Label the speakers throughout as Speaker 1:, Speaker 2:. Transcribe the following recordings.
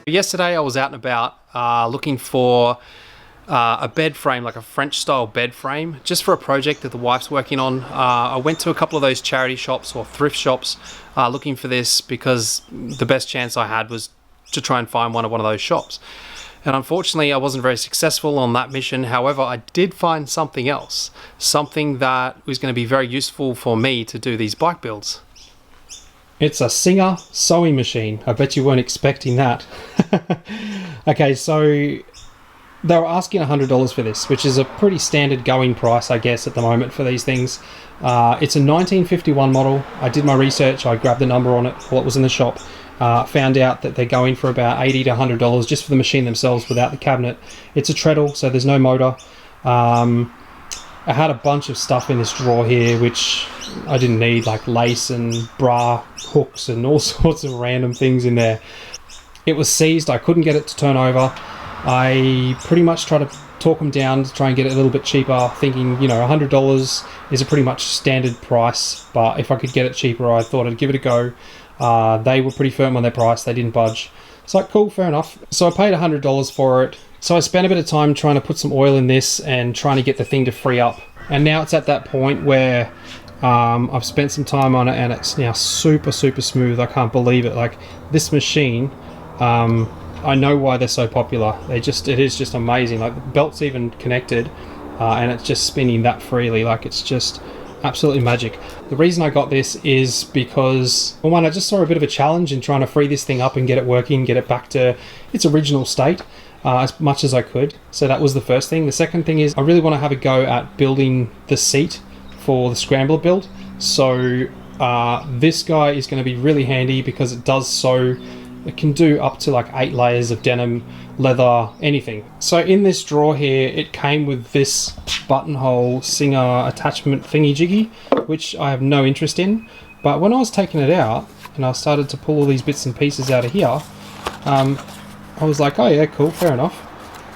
Speaker 1: Yesterday I was out and about looking for a bed frame, like a French style bed frame, just for a project that the wife's working on. I went to a couple of those charity shops or thrift shops looking for this because the best chance I had was to try and find one of those shops. And unfortunately I wasn't very successful on that mission. However, I did find something else, something that was going to be very useful for me to do these bike builds. It's a Singer sewing machine. I bet you weren't expecting that. Okay, so they were asking $100 for this, which is a pretty standard going price, I guess, at the moment for these things. It's a 1951 model. I did my research. I grabbed the number on it while it was in the shop. Found out that they're going for about $80 to $100 just for the machine themselves without the cabinet. It's a treadle, so there's no motor. I had a bunch of stuff in this drawer here which I didn't need, like lace and bra hooks and all sorts of random things in there. It was seized. I couldn't get it to turn over. I pretty much tried to talk them down to try and get it a little bit cheaper, thinking, you know, $100 is a pretty much standard price, but if I could get it cheaper, I thought I'd give it a go. They were pretty firm on their price. They didn't budge. It's like, cool, fair enough. So I paid $100 for it. So I spent a bit of time trying to put some oil in this and trying to get the thing to free up. And now it's at that point where I've spent some time on it and it's now super smooth. I can't believe it. Like, this machine, I know why they're so popular. It is just amazing. Like, the belt's even connected and it's just spinning that freely. Like, it's just absolutely magic. The reason I got this is because, well, one, I just saw a bit of a challenge in trying to free this thing up and get it working, get it back to its original state. As much as I could. So that was the first thing. The second thing is I really want to have a go at building the seat for the Scrambler build. So this guy is going to be really handy because it does sew. It can do up to like 8 layers of denim, leather, anything. So in this drawer here, it came with this buttonhole Singer attachment thingy jiggy, which I have no interest in. But when I was taking it out and I started to pull all these bits and pieces out of here, I was like, oh yeah, cool, fair enough.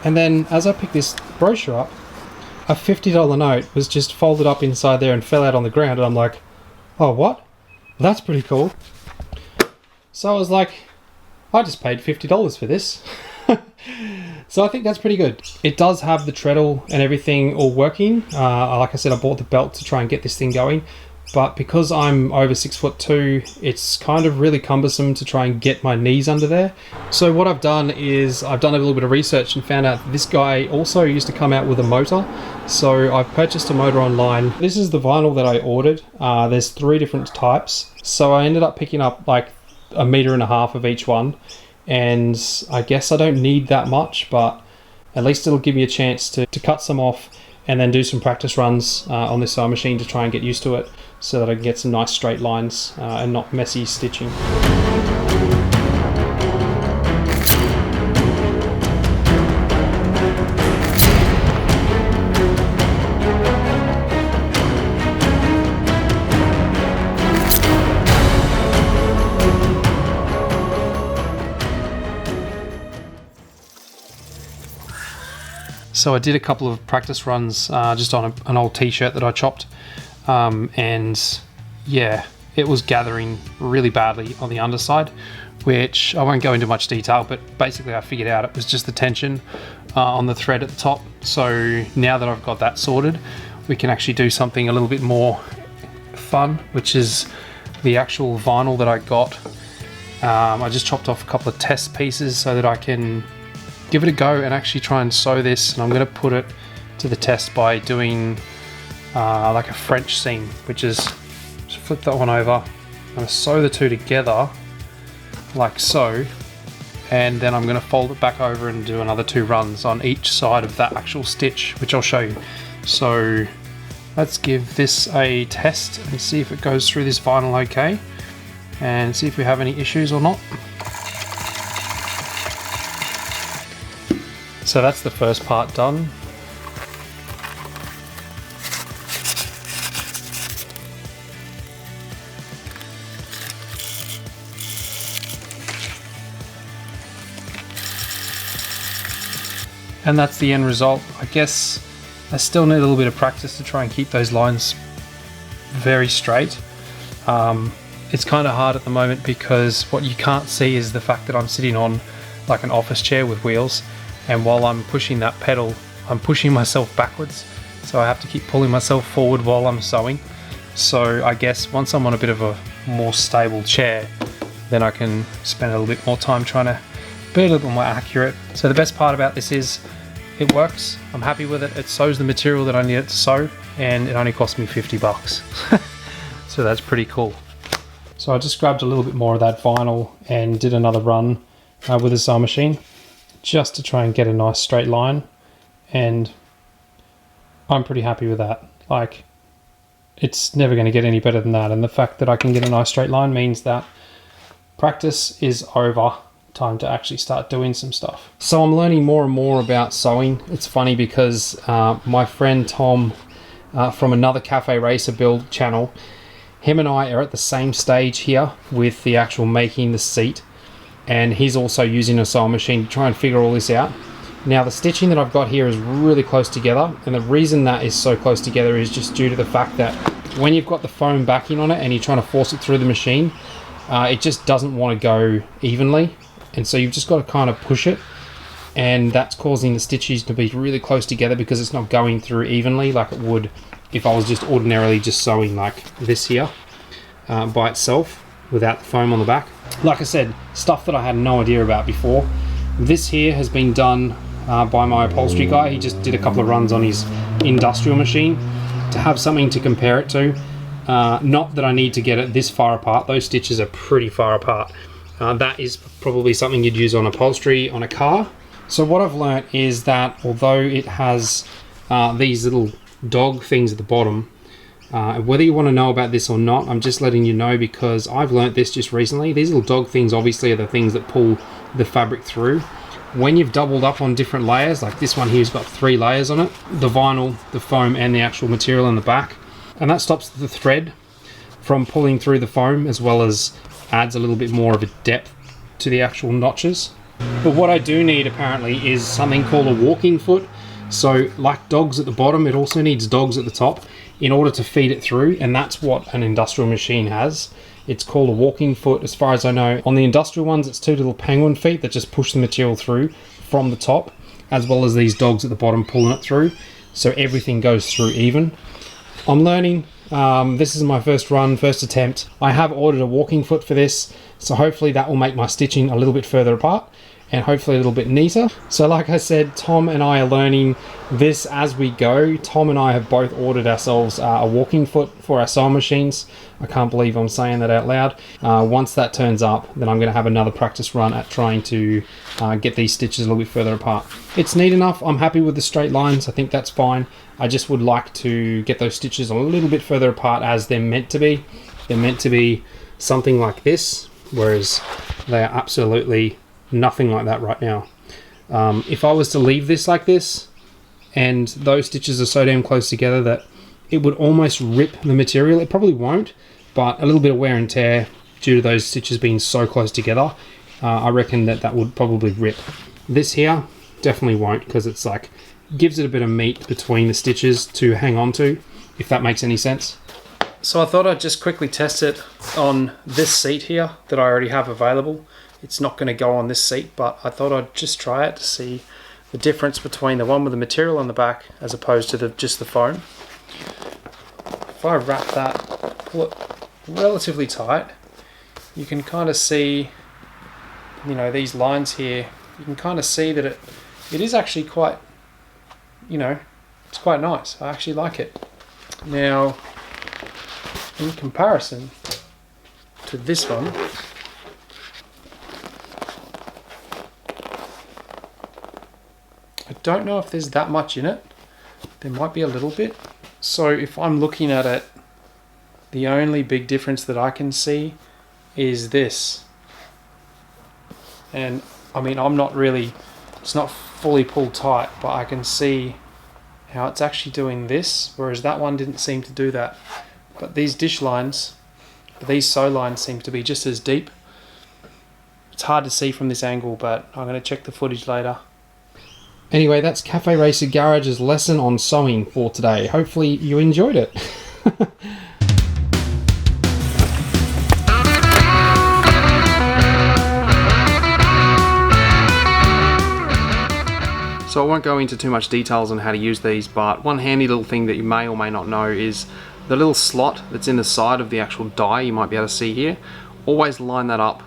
Speaker 1: And then as I picked this brochure up, a $50 note was just folded up inside there and fell out on the ground, and I'm like, oh, what? That's pretty cool. So I was like, I just paid $50 for this. So I think that's pretty good. It does have the treadle and everything all working. Like I said, I bought the belt to try and get this thing going. But because I'm over 6'2", it's kind of really cumbersome to try and get my knees under there. So what I've done is I've done a little bit of research and found out this guy also used to come out with a motor. So I've purchased a motor online. This is the vinyl that I ordered. There's 3 different types. So I ended up picking up like 1.5 meters of each one. And I guess I don't need that much, but at least it'll give me a chance to cut some off and then do some practice runs on this sewing machine to try and get used to it, so that I can get some nice straight lines and not messy stitching. So I did a couple of practice runs just on an old t-shirt that I chopped. And yeah, it was gathering really badly on the underside, which I won't go into much detail, but basically I figured out it was just the tension on the thread at the top. So now that I've got that sorted, we can actually do something a little bit more fun, which is the actual vinyl that I got. I just chopped off a couple of test pieces so that I can give it a go and actually try and sew this. And I'm going to put it to the test by doing like a French seam, which is, just flip that one over. I'm going to sew the two together like so, and then I'm going to fold it back over and do another 2 runs on each side of that actual stitch, which I'll show you. So let's give this a test and see if it goes through this vinyl okay, and see if we have any issues or not. So that's the first part done. And that's the end result. I guess I still need a little bit of practice to try and keep those lines very straight. It's kind of hard at the moment because what you can't see is the fact that I'm sitting on like an office chair with wheels, and while I'm pushing that pedal, I'm pushing myself backwards, so I have to keep pulling myself forward while I'm sewing. So I guess once I'm on a bit of a more stable chair, then I can spend a little bit more time trying to be a little bit more accurate. So the best part about this is it works. I'm happy with it. It sews the material that I need it to sew, and it only cost me 50 bucks. So that's pretty cool. So I just grabbed a little bit more of that vinyl and did another run with a sewing machine just to try and get a nice straight line, and I'm pretty happy with that. Like, it's never going to get any better than that, and the fact that I can get a nice straight line means that practice is over. Time to actually start doing some stuff. So I'm learning more and more about sewing. It's funny because my friend Tom from another Cafe Racer Build channel, him and I are at the same stage here with the actual making the seat, and he's also using a sewing machine to try and figure all this out. Now the stitching that I've got here is really close together, and the reason that is so close together is just due to the fact that when you've got the foam backing on it and you're trying to force it through the machine, it just doesn't want to go evenly, and so you've just got to kind of push it, and that's causing the stitches to be really close together because it's not going through evenly like it would if I was just ordinarily just sewing like this here by itself without the foam on the back. Like I said, stuff that I had no idea about before. This here has been done by my upholstery guy. He just did a couple of runs on his industrial machine to have something to compare it to. Not that I need to get it this far apart. Those stitches are pretty far apart. That is probably something you'd use on upholstery on a car. So what I've learnt is that although it has these little dog things at the bottom, whether you want to know about this or not, I'm just letting you know because I've learnt this just recently. These little dog things obviously are the things that pull the fabric through. When you've doubled up on different layers, like this one here's got 3 layers on it, the vinyl, the foam, and the actual material in the back, and that stops the thread from pulling through the foam, as well as adds a little bit more of a depth to the actual notches. But what I do need apparently is something called a walking foot. So like dogs at the bottom, it also needs dogs at the top in order to feed it through, and that's what an industrial machine has. It's called a walking foot as far as I know. On the industrial ones, it's 2 little penguin feet that just push the material through from the top, as well as these dogs at the bottom pulling it through, so everything goes through even. I'm learning. This is my first run, first attempt. I have ordered a walking foot for this, so hopefully that will make my stitching a little bit further apart and hopefully a little bit neater. So like I said, Tom and I are learning this as we go. Tom and I have both ordered ourselves a walking foot for our sewing machines. I can't believe I'm saying that out loud. Once that turns up, then I'm going to have another practice run at trying to get these stitches a little bit further apart. It's neat enough. I'm happy with the straight lines. I think that's fine. I just would like to get those stitches a little bit further apart as they're meant to be. They're meant to be something like this, whereas they are absolutely nothing like that right now. If I was to leave this like this, and those stitches are so damn close together that it would almost rip the material. It probably won't, but a little bit of wear and tear due to those stitches being so close together, I reckon that would probably rip. This here definitely won't, because it's like, gives it a bit of meat between the stitches to hang on to, if that makes any sense. So I thought I'd just quickly test it on this seat here that I already have available. It's not going to go on this seat, but I thought I'd just try it to see the difference between the one with the material on the back as opposed to just the foam. If I wrap that, pull it relatively tight, you can kind of see, you know, these lines here, you can kind of see that it is actually quite, you know, it's quite nice. I actually like it. Now, in comparison to this one, I don't know if there's that much in it. There might be a little bit. So if I'm looking at it, the only big difference that I can see is this. And I mean, I'm not really, it's not fully pulled tight, but I can see how it's actually doing this, whereas that one didn't seem to do that. But these dish lines, these sew lines seem to be just as deep. It's hard to see from this angle, but I'm going to check the footage later. Anyway, that's Cafe Racer Garage's lesson on sewing for today. Hopefully you enjoyed it. So I won't go into too much details on how to use these, but one handy little thing that you may or may not know is the little slot that's in the side of the actual die, you might be able to see here. Always line that up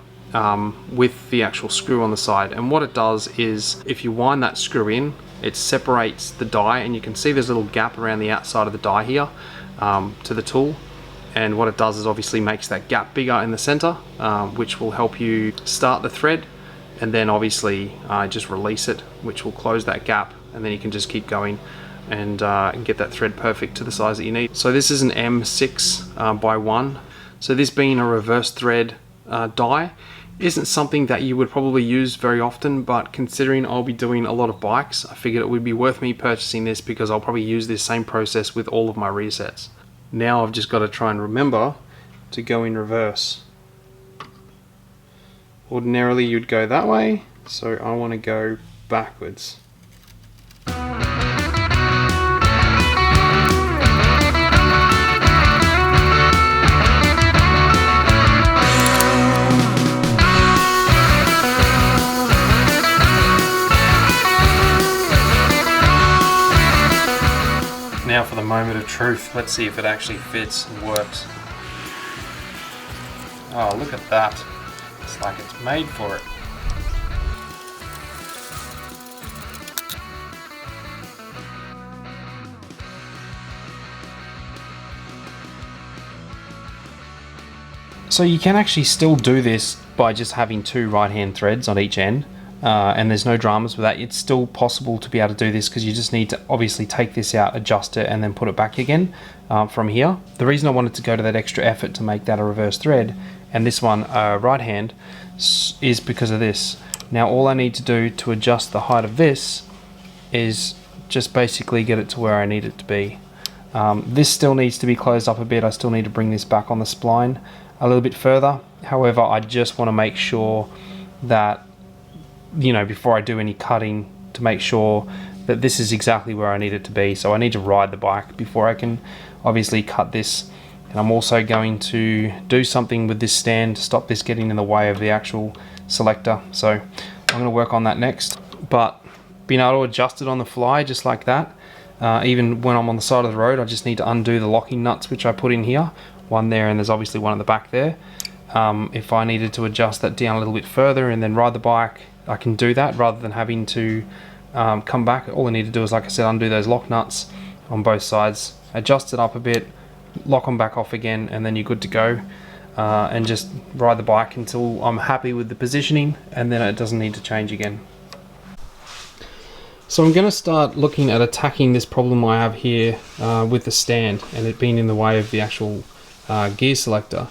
Speaker 1: with the actual screw on the side, and what it does is if you wind that screw in, it separates the die, and you can see there's a little gap around the outside of the die here to the tool, and what it does is obviously makes that gap bigger in the center, which will help you start the thread, and then obviously just release it, which will close that gap, and then you can just keep going and get that thread perfect to the size that you need. So this is an M6 by 1, so this being a reverse thread die isn't something that you would probably use very often, but considering I'll be doing a lot of bikes, I figured it would be worth me purchasing this because I'll probably use this same process with all of my rear sets. Now I've just got to try and remember to go in reverse. Ordinarily you'd go that way, so I want to go backwards. Now for the moment of truth, let's see if it actually fits and works. Oh, look at that. It's like it's made for it. So you can actually still do this by just having 2 right-hand threads on each end. And there's no dramas with that. It's still possible to be able to do this because you just need to obviously take this out, adjust it, and then put it back again from here. The reason I wanted to go to that extra effort to make that a reverse thread and this one right hand is because of this. Now all I need to do to adjust the height of this is just basically get it to where I need it to be. This still needs to be closed up a bit. I still need to bring this back on the spline a little bit further. However, I just want to make sure that, you know, before I do any cutting, to make sure that this is exactly where I need it to be. So I need to ride the bike before I can obviously cut this. And I'm also going to do something with this stand to stop this getting in the way of the actual selector. So I'm going to work on that next. But being able to adjust it on the fly just like that, even when I'm on the side of the road, I just need to undo the locking nuts which I put in here. One there, and there's obviously one at the back there. If I needed to adjust that down a little bit further and then ride the bike, I can do that rather than having to come back. All I need to do is, like I said, undo those lock nuts on both sides, adjust it up a bit, lock them back off again, and then you're good to go. And just ride the bike until I'm happy with the positioning, and then it doesn't need to change again. So I'm going to start looking at attacking this problem I have here with the stand and it being in the way of the actual gear selector.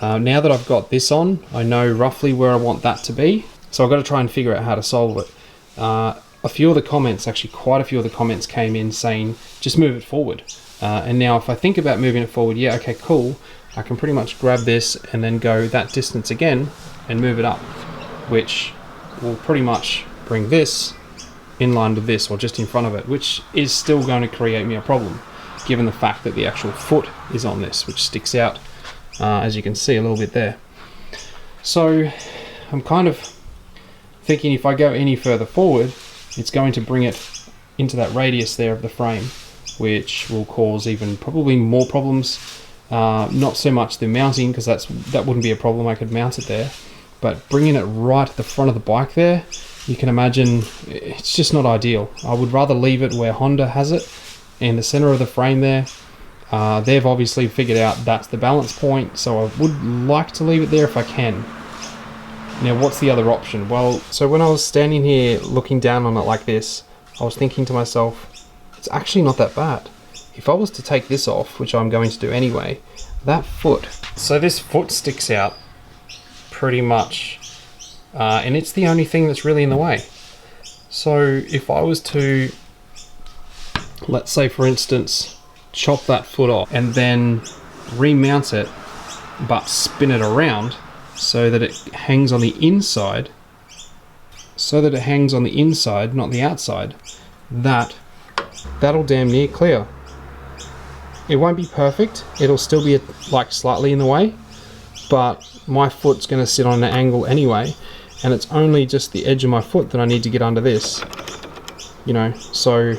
Speaker 1: Now that I've got this on, I know roughly where I want that to be. So I've got to try and figure out how to solve it. A few of the comments, actually quite a few of the comments came in saying, just move it forward. And now if I think about moving it forward, yeah, okay, cool. I can pretty much grab this and then go that distance again and move it up, which will pretty much bring this in line with this, or just in front of it, which is still going to create me a problem, given the fact that the actual foot is on this, which sticks out, as you can see a little bit there. So I'm kind of thinking if I go any further forward, it's going to bring it into that radius there of the frame, which will cause even probably more problems. Not so much the mounting, because that wouldn't be a problem, I could mount it there, but bringing it right at the front of the bike there, you can imagine it's just not ideal. I would rather leave it where Honda has it, in the center of the frame there. They've obviously figured out that's the balance point, so I would like to leave it there if I can. Now what's the other option? Well, so when I was standing here looking down on it like this, I was thinking to myself, it's actually not that bad. If I was to take this off, which I'm going to do anyway, that foot, so this foot sticks out pretty much, and it's the only thing that's really in the way. So if I was to, let's say for instance, chop that foot off and then remount it, but spin it around so that it hangs on the inside, not the outside, that'll damn near clear. It won't be perfect, it'll still be like slightly in the way, but my foot's going to sit on an angle anyway, and it's only just the edge of my foot that I need to get under this. you know, so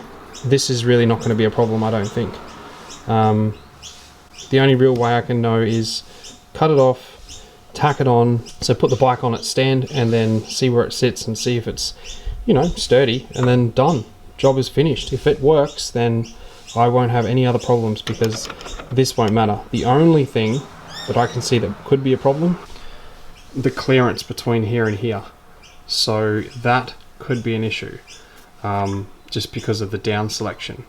Speaker 1: this is really not going to be a problem, I don't think. The only real way I can know is cut it off, tack it on, so put the bike on its stand and then see where it sits and see if it's, you know, sturdy, and then done. Job is finished. If it works, then I won't have any other problems because this won't matter. The only thing that I can see that could be a problem, the clearance between here and here. So that could be an issue, just because of the down selection.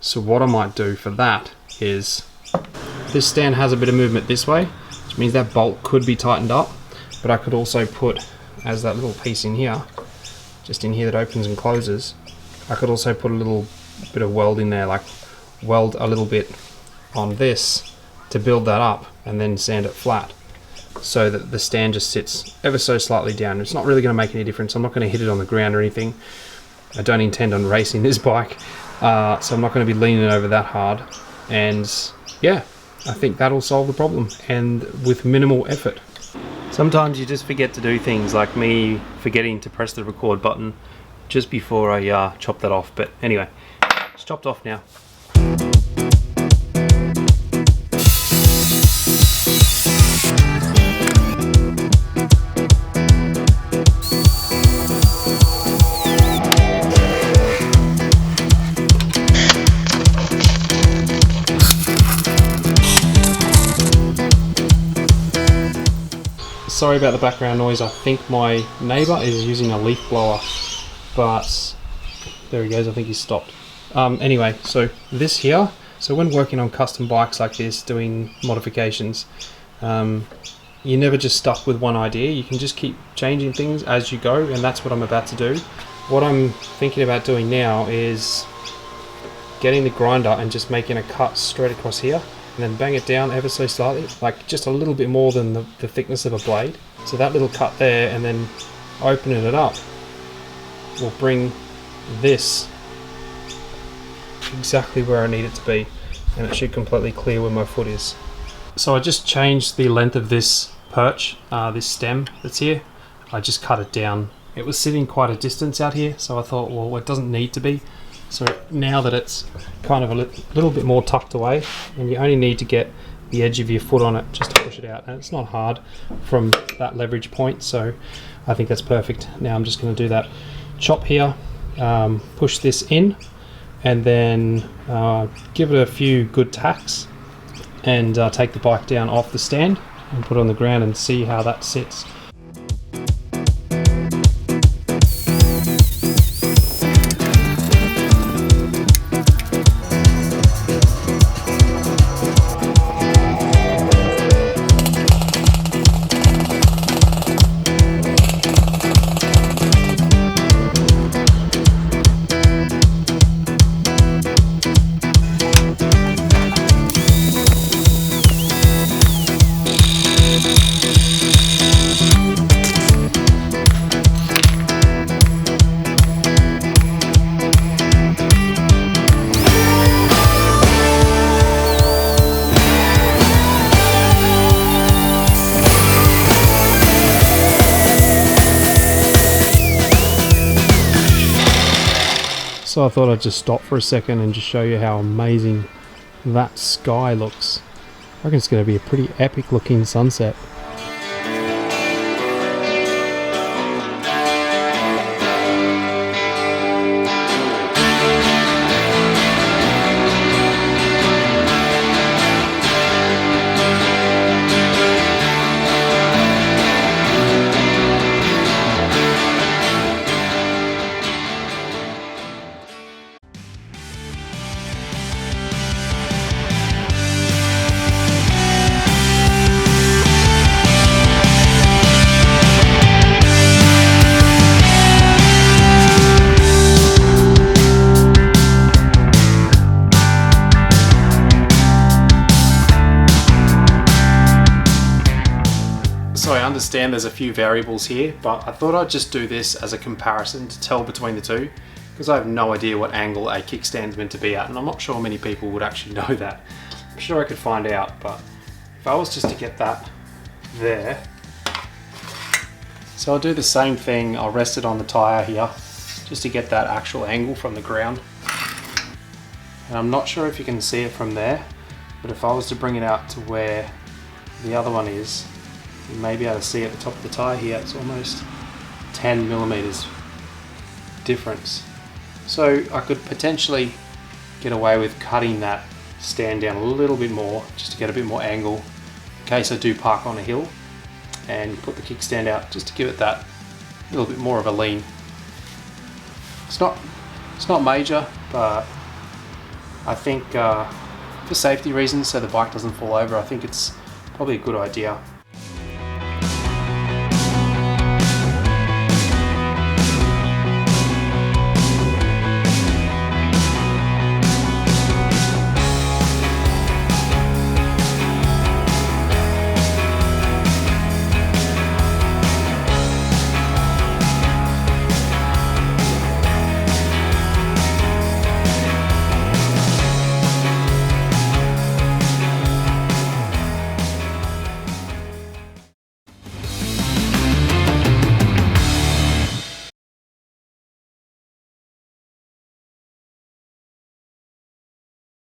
Speaker 1: So what I might do for that is, this stand has a bit of movement this way, which means that bolt could be tightened up, but I could also put, as that little piece in here, just in here that opens and closes, I could also put a little bit of weld in there, like weld a little bit on this to build that up and then sand it flat, so that the stand just sits ever so slightly down. It's not really going to make any difference. I'm not going to hit it on the ground or anything. I don't intend on racing this bike, so I'm not going to be leaning over that hard. And yeah, I think that'll solve the problem, and with minimal effort. Sometimes you just forget to do things, like me forgetting to press the record button just before I chop that off. But anyway, it's chopped off now. Sorry about the background noise. I think my neighbour is using a leaf blower, but there he goes. I think he's stopped. Anyway, so this here, so when working on custom bikes like this, doing modifications, you're never just stuck with one idea. You can just keep changing things as you go, and that's what I'm about to do. What I'm thinking about doing now is getting the grinder and just making a cut straight across here, and then bang it down ever so slightly, like just a little bit more than the thickness of a blade. So that little cut there, and then opening it up will bring this exactly where I need it to be, and it should completely clear where my foot is. So I just changed the length of this perch, this stem that's here. I just cut it down. It was sitting quite a distance out here, so I thought, well, it doesn't need to be. So now that it's kind of a little bit more tucked away, and you only need to get the edge of your foot on it just to push it out, and it's not hard from that leverage point, so I think that's perfect. Now I'm just going to do that chop here, push this in, and then give it a few good tacks, and take the bike down off the stand and put it on the ground and see how that sits. So I thought I'd just stop for a second and just show you how amazing that sky looks. I reckon it's going to be a pretty epic looking sunset. So I understand there's a few variables here, but I thought I'd just do this as a comparison to tell between the two, because I have no idea what angle a kickstand's meant to be at, and I'm not sure many people would actually know that. I'm sure I could find out, but if I was just to get that there, so I'll do the same thing. I'll rest it on the tyre here, just to get that actual angle from the ground. And I'm not sure if you can see it from there, but if I was to bring it out to where the other one is, you may be able to see at the top of the tyre here, it's almost 10 millimeters difference. So I could potentially get away with cutting that stand down a little bit more, just to get a bit more angle in case I do park on a hill, and put the kickstand out just to give it that little bit more of a lean. It's not major, but I think for safety reasons, so the bike doesn't fall over, I think it's probably a good idea.